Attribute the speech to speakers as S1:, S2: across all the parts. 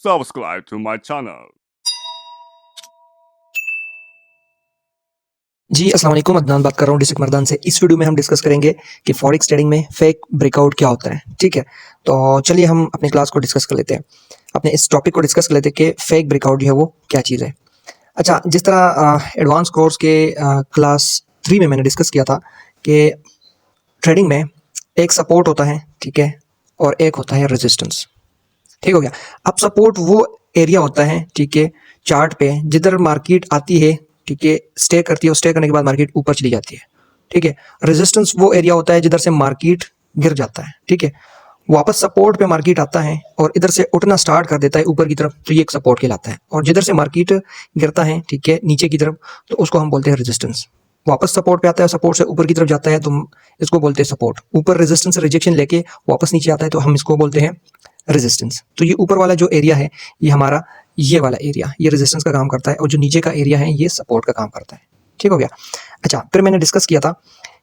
S1: subscribe to my channel.
S2: जी अस्सलाम वालेकुम, अदनान बात कर रहा हूँ डिस्ट्रिक्ट मर्दान से। इस वीडियो में हम डिस्कस करेंगे कि फॉरेक्स ट्रेडिंग में फेक ब्रेकआउट क्या होता है। ठीक है, तो चलिए हम अपनी क्लास को डिस्कस कर लेते हैं, अपने इस टॉपिक को डिस्कस कर लेते हैं कि फेक ब्रेकआउट जो है वो क्या चीज़ है। अच्छा, जिस तरह एडवांस कोर्स के क्लास 3 में मैंने डिस्कस किया था कि ट्रेडिंग में एक सपोर्ट होता है, ठीक है, और एक होता है रेजिस्टेंस। ठीक हो गया। अब सपोर्ट वो एरिया होता है, ठीक है, चार्ट पे जिधर मार्केट आती है, ठीक है, स्टे करती है, और स्टे करने के बाद मार्केट ऊपर चली जाती है। ठीक है। रेजिस्टेंस वो एरिया होता है जिधर से मार्केट गिर जाता है। ठीक है, वापस सपोर्ट पे मार्केट आता है और इधर से उठना स्टार्ट कर देता है ऊपर की तरफ, तो ये एक सपोर्ट कहलाता है। और जिधर से मार्केट गिरता है, ठीक है, नीचे की तरफ, तो उसको हम बोलते हैं रेजिस्टेंस। वापस सपोर्ट पे आता है, सपोर्ट से ऊपर की तरफ जाता है, तो इसको बोलते हैं सपोर्ट। ऊपर रेजिस्टेंस से रिजेक्शन लेके वापस नीचे आता है, तो हम इसको बोलते हैं रेजिस्टेंस। तो ये ऊपर वाला जो एरिया है, ये हमारा ये वाला एरिया, ये रेजिस्टेंस का काम करता है, और जो नीचे का एरिया है ये सपोर्ट का काम करता है। ठीक हो गया। अच्छा, फिर मैंने डिस्कस किया था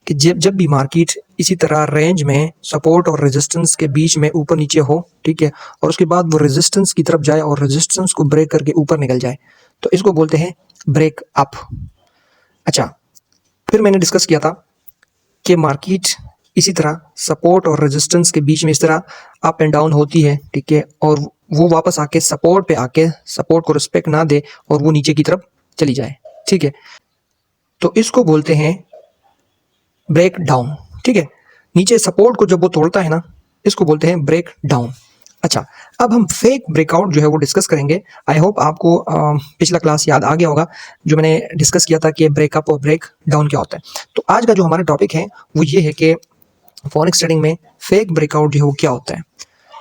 S2: कि जब भी मार्केट इसी तरह रेंज में सपोर्ट और रेजिस्टेंस के बीच में ऊपर नीचे हो, ठीक है, और उसके बाद वो रेजिस्टेंस की तरफ जाए और रेजिस्टेंस को ब्रेक करके ऊपर निकल जाए, तो इसको बोलते हैं ब्रेक अप। अच्छा, फिर मैंने डिस्कस किया था कि मार्केट इसी तरह सपोर्ट और रेजिस्टेंस के बीच में इस तरह अप एंड डाउन होती है, ठीक है, और वो वापस आके सपोर्ट पे आके सपोर्ट को रिस्पेक्ट ना दे और वो नीचे की तरफ चली जाए। ठीक है, तो इसको बोलते हैं ब्रेक डाउन। ठीक है, नीचे सपोर्ट को जब वो तोड़ता है ना, इसको बोलते हैं ब्रेक डाउन। अच्छा, अब हम फेक ब्रेकआउट जो है वो डिस्कस करेंगे। आई होप आपको पिछला क्लास याद आ गया होगा जो मैंने डिस्कस किया था कि ब्रेकअप और ब्रेक डाउन क्या होता है। तो आज का जो हमारा टॉपिक है वो ये है कि फॉरेक्स ट्रेडिंग में फेक ब्रेकआउट जो है वो क्या होता है।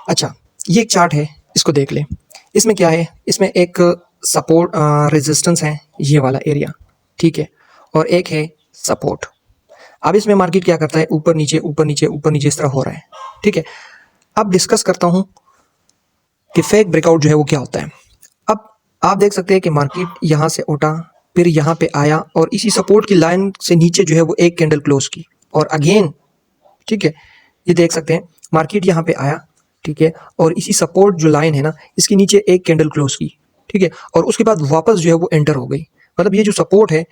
S2: अच्छा, ये एक चार्ट है, इसको देख लें। इसमें क्या है, इसमें एक सपोर्ट रेजिस्टेंस है, ये वाला एरिया, ठीक है, और एक है सपोर्ट। अब इसमें मार्केट क्या करता है, ऊपर नीचे ऊपर नीचे ऊपर नीचे इस तरह हो रहा है। ठीक है, अब डिस्कस करता हूँ कि फेक ब्रेकआउट जो है वो क्या होता है। अब आप देख सकते हैं कि मार्केट यहाँ से उठा, फिर यहाँ पे आया, और इसी सपोर्ट की लाइन से नीचे जो है वो एक कैंडल क्लोज की, और अगेन, ठीक है, ये देख सकते हैं मार्केट यहाँ पे आया, ठीक है, और इसी सपोर्ट जो लाइन है ना, इसके नीचे एक कैंडल क्लोज की, ठीक है, और उसके बाद वापस जो है वो एंटर हो गई। मतलब ये जो सपोर्ट है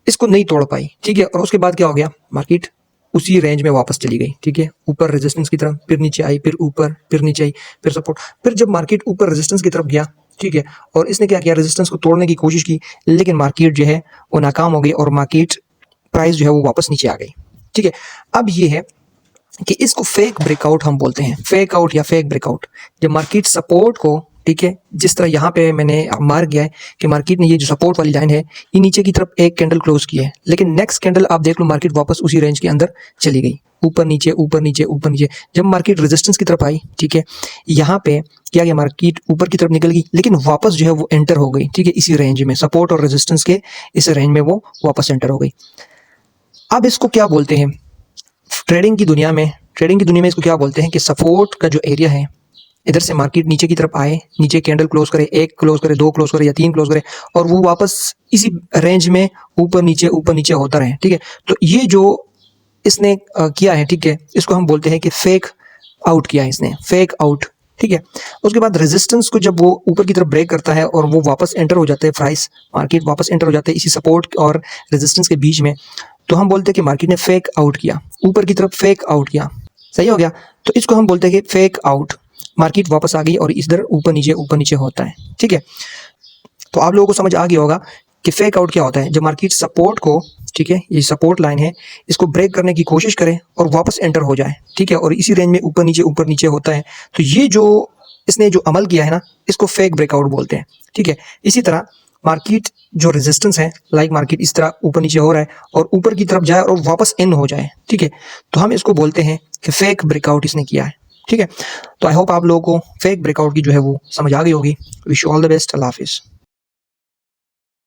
S2: इसको नहीं तोड़ पाई, ठीक है, और उसके बाद क्या हो गया, मार्केट उसी रेंज में वापस चली गई। ठीक है, ऊपर रेजिस्टेंस की तरफ, फिर नीचे आई, फिर ऊपर, फिर नीचे आई, फिर सपोर्ट। फिर जब मार्केट ऊपर रेजिस्टेंस की तरफ गया, ठीक है, और इसने क्या किया, रेजिस्टेंस को तोड़ने की कोशिश की, लेकिन मार्केट जो है वो नाकाम हो गई और मार्केट प्राइस जो है वो वापस नीचे आ गई। ठीक है, अब ये है कि इसको फेक ब्रेकआउट हम बोलते हैं। फेक आउट या फेक ब्रेकआउट, जब मार्केट सपोर्ट को, ठीक है, जिस तरह यहाँ पे मैंने मार्क किया है कि मार्केट ने ये जो सपोर्ट वाली लाइन है, ये नीचे की तरफ एक कैंडल क्लोज की है, लेकिन नेक्स्ट कैंडल आप देख लो मार्केट वापस उसी रेंज के अंदर चली गई, ऊपर नीचे ऊपर नीचे ऊपर नीचे। जब मार्केट रेजिस्टेंस की तरफ आई, ठीक है, यहाँ पे क्या गया, मार्केट ऊपर की तरफ निकल गई, लेकिन वापस जो है वो एंटर हो गई। ठीक है, इसी रेंज में, सपोर्ट और रेजिस्टेंस के इस रेंज में वो वापस एंटर हो गई। अब इसको क्या बोलते हैं ट्रेडिंग की दुनिया में, ट्रेडिंग की दुनिया में इसको क्या बोलते हैं कि सपोर्ट का जो एरिया है, इधर से मार्केट नीचे की तरफ आए, नीचे कैंडल क्लोज करे, एक क्लोज करे, दो क्लोज करे या तीन क्लोज करे, और वो वापस इसी रेंज में ऊपर नीचे होता रहे। ठीक है, तो ये जो इसने किया है, ठीक है, इसको हम बोलते हैं कि फेक आउट किया है इसने, फेक आउट। ठीक है, उसके बाद रेजिस्टेंस को जब वो ऊपर की तरफ ब्रेक करता है और वो वापस एंटर हो जाता है, प्राइस मार्केट वापस एंटर हो जाता है इसी सपोर्ट और रेजिस्टेंस के बीच में, तो हम बोलते हैं कि मार्केट ने फेक आउट किया, ऊपर की तरफ फेक आउट किया। सही हो गया, तो इसको हम बोलते हैं कि फेक आउट। मार्केट वापस आ गई और इधर ऊपर नीचे होता है। ठीक है, तो आप लोगों को समझ आ गया होगा कि फेक आउट क्या होता है। जब मार्केट सपोर्ट को, ठीक है, ये सपोर्ट लाइन है, इसको ब्रेक करने की कोशिश करे और वापस एंटर हो जाए, ठीक है, और इसी रेंज में ऊपर नीचे होता है, तो ये जो इसने जो अमल किया है ना, इसको फेक ब्रेकआउट बोलते हैं। ठीक है, इसी तरह मार्केट जो रेजिस्टेंस है, लाइक मार्केट इस तरह ऊपर नीचे हो रहा है और ऊपर की तरफ जाए और वापस इन हो जाए, ठीक है, तो हम इसको बोलते हैं कि फेक ब्रेकआउट इसने किया है। ठीक है, तो आई होप आप लोगों को फेक ब्रेकआउट की जो है वो समझ आ गई होगी। Wish you all the best. अल्लाह हाफिज़।